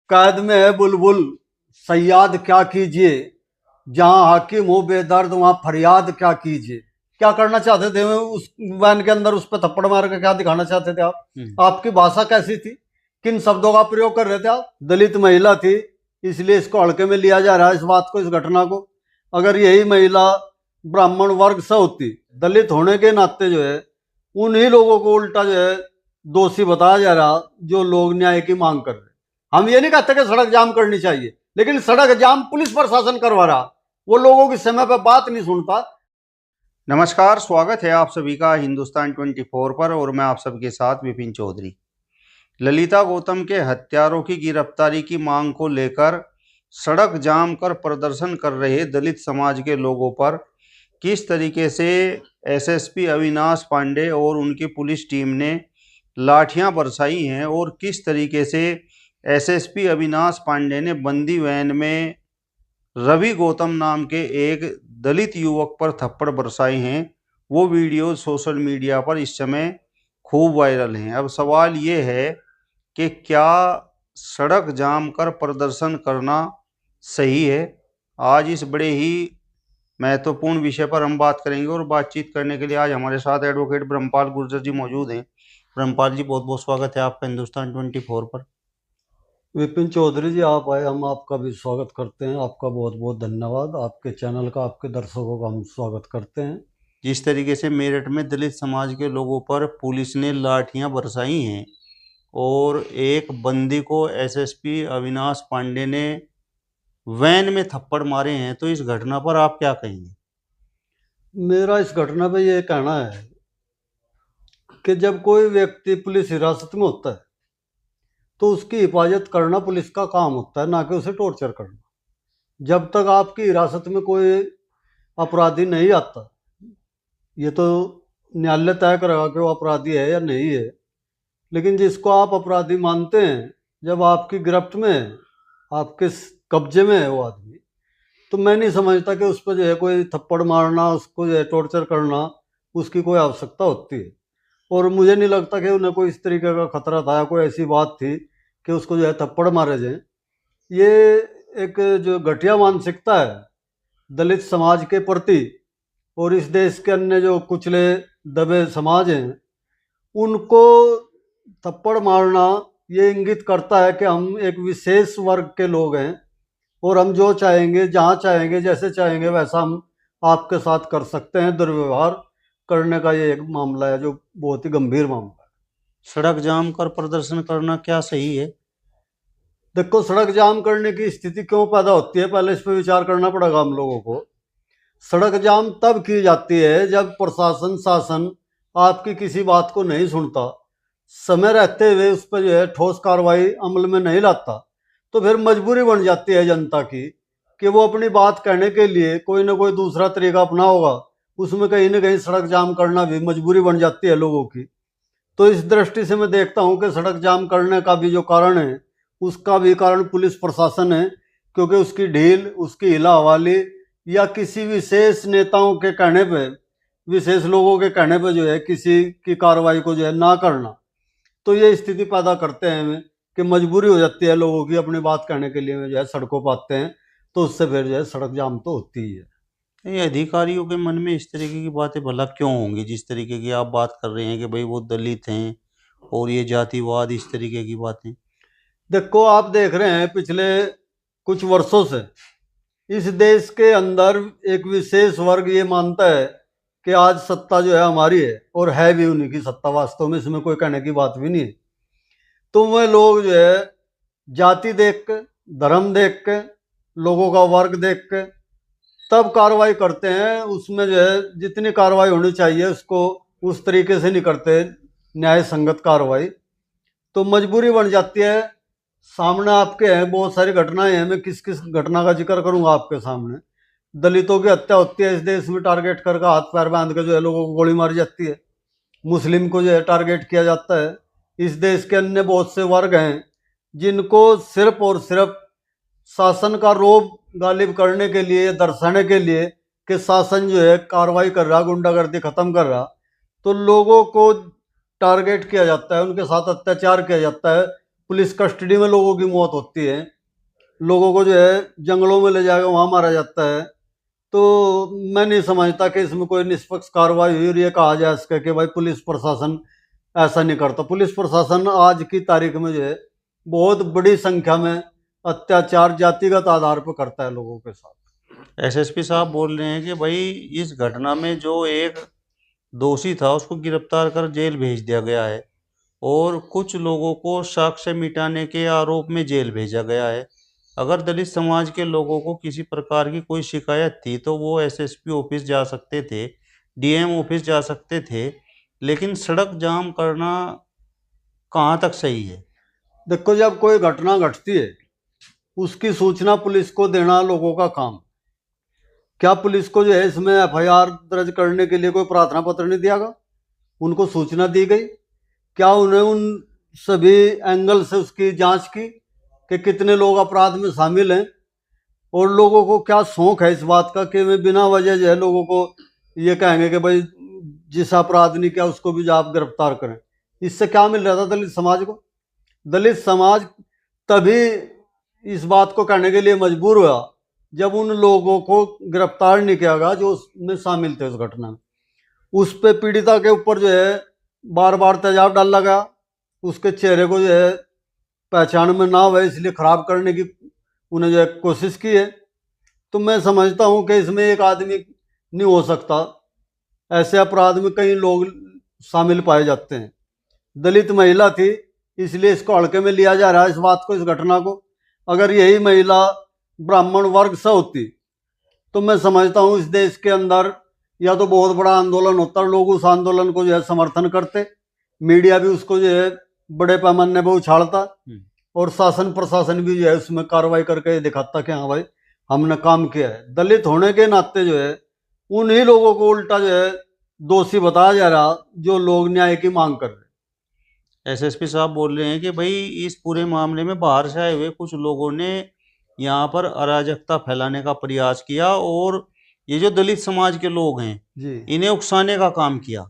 कैद में है बुलबुल सयाद क्या कीजिए, जहां हाकिम हो बेदर्द वहां फरियाद क्या कीजिए। क्या करना चाहते थे उस वैन के अंदर, उस पर थप्पड़ मार के क्या दिखाना चाहते थे आप? आपकी भाषा कैसी थी, किन शब्दों का प्रयोग कर रहे थे आप? दलित महिला थी इसलिए इसको हल्के में लिया जा रहा है, इस बात को, इस घटना को। अगर यही महिला ब्राह्मण वर्ग से होती, दलित होने के नाते जो है उन्हीं लोगों को उल्टा जो है दोषी बताया जा रहा जो लोग न्याय की मांग कर रहे। हम ये नहीं कहते कि सड़क जाम करनी चाहिए, लेकिन सड़क जाम पुलिस प्रशासन करवा रहा, वो लोगों की समय पर बात नहीं सुनता। नमस्कार, स्वागत है आप सभी का हिंदुस्तान 24 पर और मैं आप सबके साथ विपिन चौधरी। ललिता गौतम के हत्यारों की गिरफ्तारी की मांग को लेकर सड़क जाम कर प्रदर्शन कर रहे दलित समाज के लोगों पर किस तरीके से एसएसपी अविनाश पांडे और उनकी पुलिस टीम ने लाठियां बरसाई हैं और किस तरीके से एसएसपी अविनाश पांडे ने बंदी वैन में रवि गौतम नाम के एक दलित युवक पर थप्पड़ बरसाए हैं, वो वीडियो सोशल मीडिया पर इस समय खूब वायरल हैं। अब सवाल ये है कि क्या सड़क जाम कर प्रदर्शन करना सही है? आज इस बड़े ही महत्वपूर्ण विषय पर हम बात करेंगे और बातचीत करने के लिए आज हमारे साथ एडवोकेट ब्रह्मपाल गुर्जर जी मौजूद हैं। ब्रह्मपाल जी, बहुत बहुत स्वागत है आपका हिंदुस्तान 24 पर। विपिन चौधरी जी आप आए, हम आपका भी स्वागत करते हैं। आपका बहुत बहुत धन्यवाद। आपके चैनल का, आपके दर्शकों का हम स्वागत करते हैं। जिस तरीके से मेरठ में दलित समाज के लोगों पर पुलिस ने लाठियां बरसाई हैं और एक बंदी को एसएसपी अविनाश पांडे ने वैन में थप्पड़ मारे हैं, तो इस घटना पर आप क्या कहेंगे? मेरा इस घटना पे ये कहना है कि जब कोई व्यक्ति पुलिस हिरासत में होता है तो उसकी हिफाजत करना पुलिस का काम होता है, ना कि उसे टॉर्चर करना। जब तक आपकी हिरासत में कोई अपराधी नहीं आता, ये तो न्यायालय तय करेगा कि वो अपराधी है या नहीं है, लेकिन जिसको आप अपराधी मानते हैं जब आपकी गिरफ्त में है, आपके कब्जे में है वो आदमी, तो मैं नहीं समझता कि उस पर जो है कोई थप्पड़ मारना, उसको जो है टॉर्चर करना, उसकी कोई आवश्यकता होती है। और मुझे नहीं लगता कि उन्हें कोई इस तरीके का खतरा था या कोई ऐसी बात थी कि उसको जो है थप्पड़ मारे जाए। ये एक जो घटिया मानसिकता है दलित समाज के प्रति और इस देश के अन्य जो कुचले दबे समाज हैं उनको थप्पड़ मारना, ये इंगित करता है कि हम एक विशेष वर्ग के लोग हैं और हम जो चाहेंगे, जहाँ चाहेंगे, जैसे चाहेंगे वैसा हम आपके साथ कर सकते हैं। दुर्व्यवहार करने का ये एक मामला है जो बहुत ही गंभीर मामला है। सड़क जाम कर प्रदर्शन करना क्या सही है? देखो, सड़क जाम करने की स्थिति क्यों पैदा होती है, पहले इस पर विचार करना पड़ेगा हम लोगों को। सड़क जाम तब की जाती है जब प्रशासन, शासन आपकी किसी बात को नहीं सुनता, समय रहते हुए उस पर जो है ठोस कार्रवाई अमल में नहीं लाता, तो फिर मजबूरी बन जाती है जनता की कि वो अपनी बात कहने के लिए कोई ना कोई दूसरा तरीका अपना होगा। उसमें कहीं ना कहीं सड़क जाम करना भी मजबूरी बन जाती है लोगों की। तो इस दृष्टि से मैं देखता हूँ कि सड़क जाम करने का भी जो कारण है उसका भी कारण पुलिस प्रशासन है, क्योंकि उसकी ढील, उसकी हिला हवाली या किसी विशेष नेताओं के कहने पे, विशेष लोगों के कहने पे जो है किसी की कार्रवाई को जो है ना करना, तो ये स्थिति पैदा करते हैं कि मजबूरी हो जाती है लोगों की अपनी बात कहने के लिए जो है सड़कों पर आते हैं, तो उससे फिर जो है सड़क जाम तो होती ही है। ये अधिकारियों के मन में इस तरीके की बातें भला क्यों होंगी? जिस तरीके की आप बात कर रहे हैं कि भाई वो दलित हैं और ये जातिवाद, इस तरीके की बातें। देखो, आप देख रहे हैं पिछले कुछ वर्षों से इस देश के अंदर एक विशेष वर्ग ये मानता है कि आज सत्ता जो है हमारी है, और है भी उन्हीं की सत्ता वास्तव में, इसमें कोई कहने की बात भी नहीं है। तो वह लोग जो है जाति देख के, धर्म देख के, लोगों का वर्ग देख के तब कार्रवाई करते हैं। उसमें जो है जितनी कार्रवाई होनी चाहिए उसको उस तरीके से नहीं करते, न्याय संगत कार्रवाई, तो मजबूरी बन जाती है। सामने आपके हैं बहुत सारी घटनाएं हैं, मैं किस किस घटना का जिक्र करूंगा आपके सामने। दलितों की हत्या होती है इस देश में, टारगेट करके हाथ पैर बांध के जो है लोगों को गोली मारी जाती है। मुस्लिम को जो है टारगेट किया जाता है। इस देश के अन्य बहुत से वर्ग हैं जिनको सिर्फ और सिर्फ शासन का रोब गालिब करने के लिए, दर्शाने के लिए कि शासन जो है कार्रवाई कर रहा, गुंडागर्दी खत्म कर रहा, तो लोगों को टारगेट किया जाता है, उनके साथ अत्याचार किया जाता है, पुलिस कस्टडी में लोगों की मौत होती है, लोगों को जो है जंगलों में ले जाकर वहां मारा जाता है, तो मैं नहीं समझता कि इसमें कोई निष्पक्ष कार्रवाई हुई और ये कहा जा सके कि भाई पुलिस प्रशासन ऐसा नहीं करता। पुलिस प्रशासन आज की तारीख में जो है बहुत बड़ी संख्या में अत्याचार जातिगत आधार पर करता है लोगों के साथ। एसएसपी साहब बोल रहे हैं कि भाई इस घटना में जो एक दोषी था उसको गिरफ्तार कर जेल भेज दिया गया है और कुछ लोगों को साक्ष्य मिटाने के आरोप में जेल भेजा गया है। अगर दलित समाज के लोगों को किसी प्रकार की कोई शिकायत थी तो वो एसएसपी ऑफिस जा सकते थे, डीएम ऑफिस जा सकते थे, लेकिन सड़क जाम करना कहाँ तक सही है? देखो, जब कोई घटना घटती है उसकी सूचना पुलिस को देना लोगों का काम। क्या पुलिस को जो है इसमें एफआईआर दर्ज करने के लिए कोई प्रार्थना पत्र नहीं दिया गया? उनको सूचना दी गई? क्या उन्हें उन सभी एंगल से उसकी जांच की कि कितने लोग अपराध में शामिल हैं? और लोगों को क्या शौक है इस बात का कि वे बिना वजह जो है लोगों को ये कहेंगे कि भाई जिस अपराध ने किया उसको भी आप गिरफ्तार करें? इससे क्या मिल रहा था दलित समाज को? दलित समाज तभी इस बात को कहने के लिए मजबूर हुआ जब उन लोगों को गिरफ्तार नहीं किया गया जो उसमें शामिल थे उस घटना में। उस पे पीड़िता के ऊपर जो है बार बार तेजाब डाला गया, उसके चेहरे को जो है पहचान में ना हो इसलिए खराब करने की उन्हें जो है कोशिश की है। तो मैं समझता हूँ कि इसमें एक आदमी नहीं हो सकता, ऐसे अपराध में कई लोग शामिल पाए जाते हैं। दलित महिला थी इसलिए इसको हल्के में लिया जा रहा है इस बात को, इस घटना को। अगर यही महिला ब्राह्मण वर्ग से होती तो मैं समझता हूँ इस देश के अंदर या तो बहुत बड़ा आंदोलन होता, लोग उस आंदोलन को जो है समर्थन करते, मीडिया भी उसको जो है बड़े पैमाने पर उछालता और शासन प्रशासन भी जो है उसमें कार्रवाई करके दिखाता कि हाँ भाई हमने काम किया है। दलित होने के नाते जो है उन्हीं लोगों को उल्टा जो है दोषी बताया जा रहा जो लोग न्याय की मांग कर रहे। एसएसपी साहब बोल रहे हैं कि भाई इस पूरे मामले में बाहर से आए हुए कुछ लोगों ने यहाँ पर अराजकता फैलाने का प्रयास किया और ये जो दलित समाज के लोग हैं जी, इन्हें उकसाने का काम किया।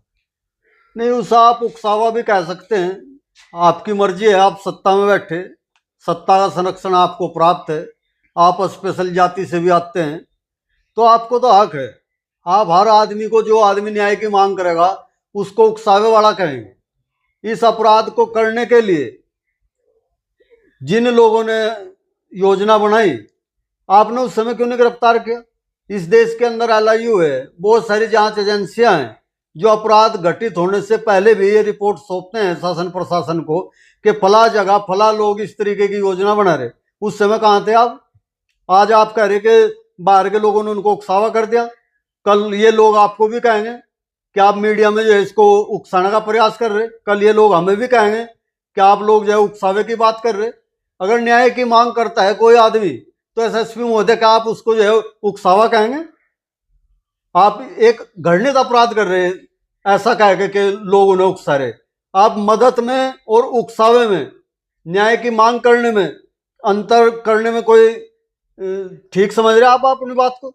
नहीं, उस आप उकसावा भी कह सकते हैं, आपकी मर्जी है, आप सत्ता में बैठे, सत्ता का संरक्षण आपको प्राप्त है, आप स्पेशल जाति से भी आते हैं तो आपको तो हक है। आप हर आदमी को, जो आदमी न्याय की मांग करेगा उसको उकसावे वाला कहेंगे। इस अपराध को करने के लिए जिन लोगों ने योजना बनाई आपने उस समय क्यों नहीं गिरफ्तार किया? इस देश के अंदर एलआईयू है, बहुत सारी जांच एजेंसियां हैं जो अपराध घटित होने से पहले भी ये रिपोर्ट सौंपते हैं शासन प्रशासन को कि फला जगह फला लोग इस तरीके की योजना बना रहे। उस समय कहाँ थे आप? आज आप कह रहे कि बाहर के लोगों ने उनको उकसावा कर दिया, कल ये लोग आपको भी कहेंगे कि आप मीडिया में जो है इसको उकसाने का प्रयास कर रहे, कल ये लोग हमें भी कहेंगे कि आप लोग जो है उकसावे की बात कर रहे। अगर न्याय की मांग करता है कोई आदमी तो एसएसपी महोदय का आप उसको जो है उकसावा कहेंगे? आप एक घृणित अपराध कर रहे हैं ऐसा कह के कि लोग उन्हें उकसा रहे। आप मदद में और उकसावे में, न्याय की मांग करने में अंतर करने में कोई ठीक समझ रहे आप अपनी बात को?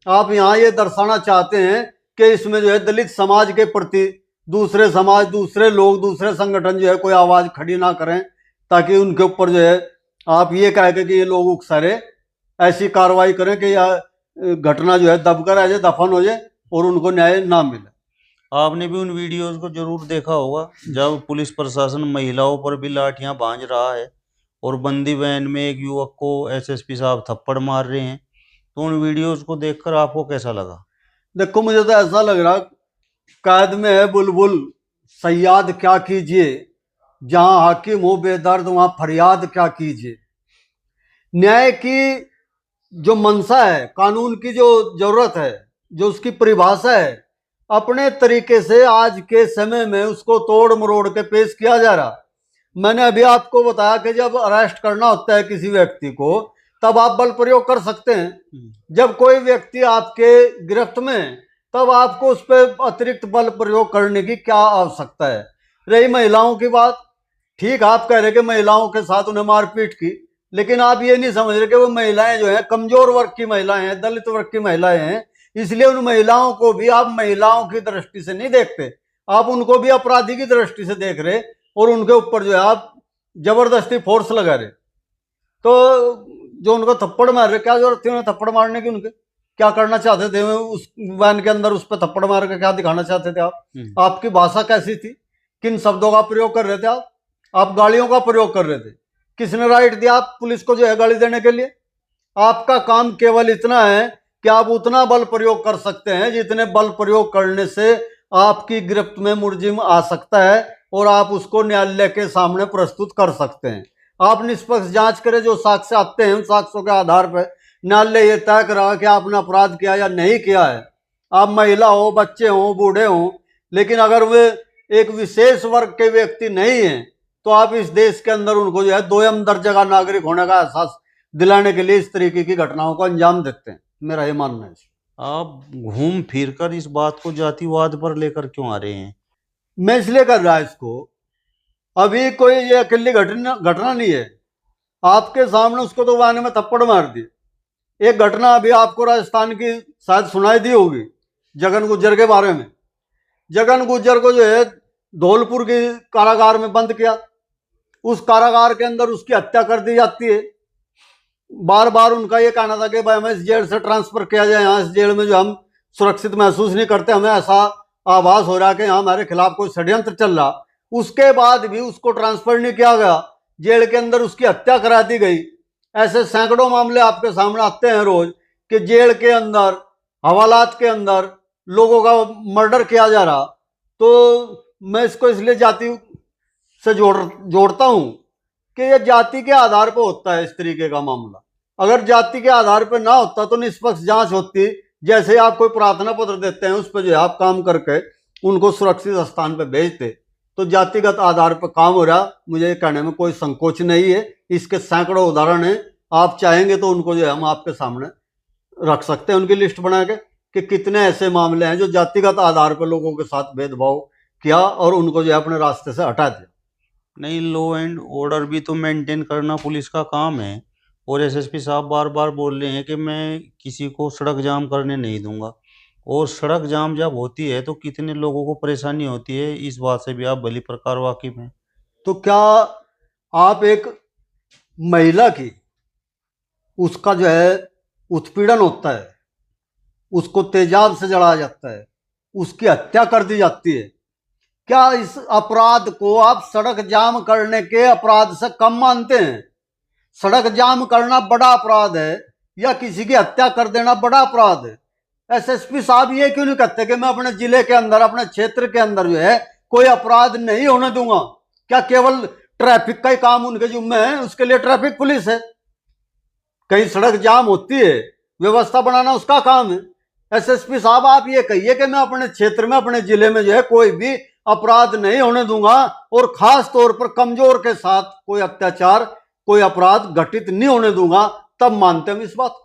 आप यहाँ ये दर्शाना चाहते हैं कि इसमें जो है दलित समाज के प्रति दूसरे समाज, दूसरे लोग, दूसरे संगठन जो है कोई आवाज खड़ी ना करें ताकि उनके ऊपर जो है आप ये कह के कि ये लोग उकसा रहे, ऐसी कार्रवाई करें कि यह घटना जो है दबकर आ जाए, दफन हो जाए और उनको न्याय ना मिले। आपने भी उन वीडियोस को जरूर देखा होगा जब पुलिस प्रशासन महिलाओं पर भी लाठियां भांज रहा है और बंदी वैन में एक युवक को एसएसपी साहब थप्पड़ मार रहे हैं। तो उन वीडियोस को देखकर आपको कैसा लगा? देखो, मुझे तो ऐसा लग रहा कैद में है बुलबुल सयाद क्या कीजिए, जहां हाकिम हो बेदर्द वहां फरियाद क्या कीजिए। न्याय की जो मंशा है, कानून की जो जरूरत है, जो उसकी परिभाषा है, अपने तरीके से आज के समय में उसको तोड़ मरोड़ के पेश किया जा रहा। मैंने अभी आपको बताया कि जब अरेस्ट करना होता है किसी व्यक्ति को तब आप बल प्रयोग कर सकते हैं। जब कोई व्यक्ति आपके गिरफ्त में तब आपको उस पर अतिरिक्त बल प्रयोग करने की क्या आवश्यकता है? रही महिलाओं की बात, ठीक आप कह रहे कि महिलाओं के साथ उन्हें मारपीट की, लेकिन आप ये नहीं समझ रहे कि वो महिलाएं जो है कमजोर वर्ग की महिलाएं हैं, दलित वर्ग की महिलाएं हैं, इसलिए उन महिलाओं को भी आप महिलाओं की दृष्टि से नहीं देखते, आप उनको भी अपराधी की दृष्टि से देख रहे और उनके ऊपर जो है आप जबरदस्ती फोर्स लगा रहे, तो जो उनको थप्पड़ मार रहे, क्या जरूरत थी उन्हें थप्पड़ मारने की? उनके क्या करना चाहते थे उस वैन के अंदर? उस पर थप्पड़ मार के क्या दिखाना चाहते थे आप? आपकी भाषा कैसी थी? किन शब्दों का प्रयोग कर रहे थे आप गालियों का प्रयोग कर रहे थे। किसने राइट दिया आप पुलिस को जो है गाली देने के लिए? आपका काम केवल इतना है कि आप उतना बल प्रयोग कर सकते हैं जितने बल प्रयोग करने से आपकी गिरफ्त में मुलजिम आ सकता है और आप उसको न्यायालय के सामने प्रस्तुत कर सकते हैं। आप निष्पक्ष जांच करें, जो साक्ष्य आते हैं उन साक्ष्यों के आधार पर न्यायालय ये तय करेगा कि आपने अपराध किया या नहीं किया है। आप महिला हो, बच्चे हो, बूढ़े हो, लेकिन अगर वे एक विशेष वर्ग के व्यक्ति नहीं है तो आप इस देश के अंदर उनको जो है दोयम दर्जा का नागरिक होने का एहसास दिलाने के लिए इस तरीके की घटनाओं को अंजाम देते हैं। मेरा ये मानना है। आप घूम फिर कर इस बात को जातिवाद पर लेकर क्यों आ रहे हैं? मैं इसलिए कर रहा इसको, अभी कोई ये अकेली घटना नहीं है। आपके सामने उसको तो वाने में थप्पड़ मार दिए। एक घटना अभी आपको राजस्थान की शायद सुनाई दी होगी, जगन गुज्जर के बारे में। जगन गुज्जर को जो है धौलपुर के कारागार में बंद किया। उस कारागार के अंदर उसकी हत्या कर दी जाती है। बार बार उनका ये कहना था कि भाई हमें इस जेल से ट्रांसफर किया जाए, यहाँ इस जेल में जो हम सुरक्षित महसूस नहीं करते, हमें ऐसा आभास हो रहा है कि यहाँ हमारे खिलाफ कोई षड्यंत्र चल रहा। उसके बाद भी उसको ट्रांसफर नहीं किया गया, जेल के अंदर उसकी हत्या करा दी गई। ऐसे सैकड़ों मामले आपके सामने आते हैं रोज कि जेल के अंदर, हवालात के अंदर लोगों का मर्डर किया जा रहा। तो मैं इसको इसलिए जाति से जोड़ता हूं कि यह जाति के आधार पर होता है इस तरीके का मामला। अगर जाति के आधार पर ना होता तो निष्पक्ष जांच होती। जैसे आप कोई प्रार्थना पत्र देते हैं उस पर जो है आप काम करके उनको सुरक्षित स्थान पर भेजते, तो जातिगत आधार पर काम हो रहा, मुझे कहने में कोई संकोच नहीं है। इसके सैकड़ों उदाहरण हैं, आप चाहेंगे तो उनको जो है हम आपके सामने रख सकते हैं, उनकी लिस्ट बना के कि कितने ऐसे मामले हैं जो जातिगत आधार पर लोगों के साथ भेदभाव किया और उनको जो है अपने रास्ते से हटा दिया। नहीं, लॉ एंड ऑर्डर भी तो मेंटेन करना पुलिस का काम है। और एसएसपी साहब बार बार बोल रहे हैं कि मैं किसी को सड़क जाम करने नहीं दूंगा। और सड़क जाम जब होती है तो कितने लोगों को परेशानी होती है, इस बात से भी आप भली प्रकार वाकिफ हैं। तो क्या आप एक महिला की, उसका जो है उत्पीड़न होता है, उसको तेजाब से जलाया जाता है, उसकी हत्या कर दी जाती है, क्या इस अपराध को आप सड़क जाम करने के अपराध से कम मानते हैं? सड़क जाम करना बड़ा अपराध है या किसी की हत्या कर देना बड़ा अपराध है? एसएसपी साहब ये क्यों नहीं कहते कि मैं अपने जिले के अंदर, अपने क्षेत्र के अंदर जो है कोई अपराध नहीं होने दूंगा? क्या केवल ट्रैफिक का ही काम उनके जिम्मे है? उसके लिए ट्रैफिक पुलिस है। कहीं सड़क जाम होती है, व्यवस्था बनाना उसका काम है। एसएसपी साहब आप ये कहिए कि मैं अपने क्षेत्र में, अपने जिले में जो है कोई भी अपराध नहीं होने दूंगा और खास तौर पर कमजोर के साथ कोई अत्याचार, कोई अपराध घटित नहीं होने दूंगा, तब मानते हम इस बात।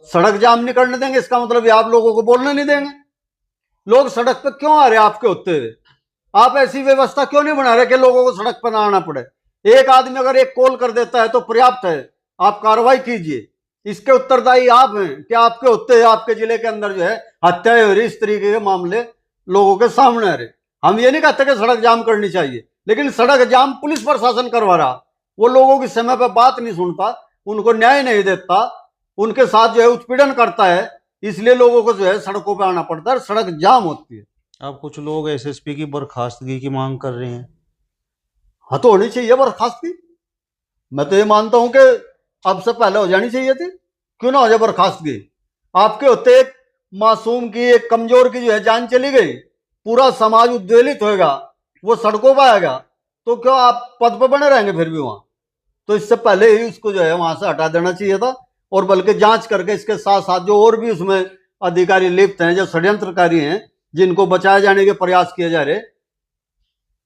सड़क जाम नहीं करने देंगे इसका मतलब आप लोगों को बोलने नहीं देंगे। लोग सड़क पर क्यों आ रहे हैं आपके होते हुए? आप ऐसी व्यवस्था क्यों नहीं बना रहे कि लोगों को सड़क पर ना आना पड़े? एक आदमी अगर एक कॉल कर देता है तो पर्याप्त है, आप कार्रवाई कीजिए। इसके उत्तरदायी आप हैं कि आपके होते हुए आपके जिले के अंदर जो है हत्याएं हो रही, इस तरीके के मामले लोगों के सामने आ रहे। हम ये नहीं कहते कि सड़क जाम करनी चाहिए, लेकिन सड़क जाम पुलिस प्रशासन करवा रहा, वो लोगों की समय पर बात नहीं सुनता, उनको न्याय नहीं देता, उनके साथ जो है उत्पीड़न करता है, इसलिए लोगों को जो है सड़कों पर आना पड़ता है, सड़क जाम होती है। अब कुछ लोग एसएसपी की बर्खास्तगी की मांग कर रहे हैं। हाँ, तो होनी चाहिए बर्खास्तगी। मैं तो ये मानता हूं कि अब से पहले हो जानी चाहिए थी। क्यों ना हो जाए बर्खास्तगी? आपके होते एक मासूम की, एक कमजोर की जो है जान चली गई, पूरा समाज उद्वेलित होएगा, वो सड़कों पर आएगा, तो क्यों आप पद पर बने रहेंगे फिर भी वहां? तो इससे पहले ही उसको जो है वहां से हटा देना चाहिए था, और बल्कि जांच करके इसके साथ साथ जो और भी उसमें अधिकारी लिप्त हैं, जो षड्यंत्रकारी हैं, जिनको बचाए जाने के प्रयास किए जा रहे,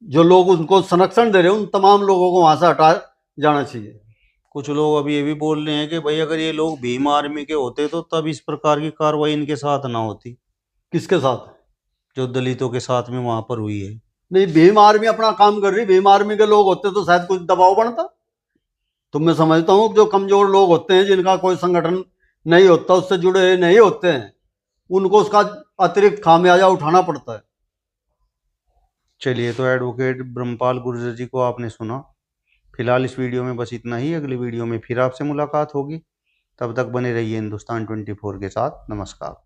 जो लोग उनको संरक्षण दे रहे, उन तमाम लोगों को वहां से हटा जाना चाहिए। कुछ लोग अभी ये भी बोल रहे हैं कि भाई अगर ये लोग भीम आर्मी के होते तो तब इस प्रकार की कार्रवाई इनके साथ ना होती, किसके साथ? जो दलितों के साथ में वहां पर हुई है। नहीं, भीम आर्मी अपना काम कर रही, भीम आर्मी के लोग होते तो शायद कुछ दबाव बनता। तो मैं समझता हूँ जो कमजोर लोग होते हैं, जिनका कोई संगठन नहीं होता, उससे जुड़े नहीं होते हैं, उनको उसका अतिरिक्त खामियाजा उठाना पड़ता है। चलिए, तो एडवोकेट ब्रह्मपाल गुर्जर जी को आपने सुना। फिलहाल इस वीडियो में बस इतना ही। अगली वीडियो में फिर आपसे मुलाकात होगी। तब तक बने रहिए हिंदुस्तान 24 के साथ। नमस्कार।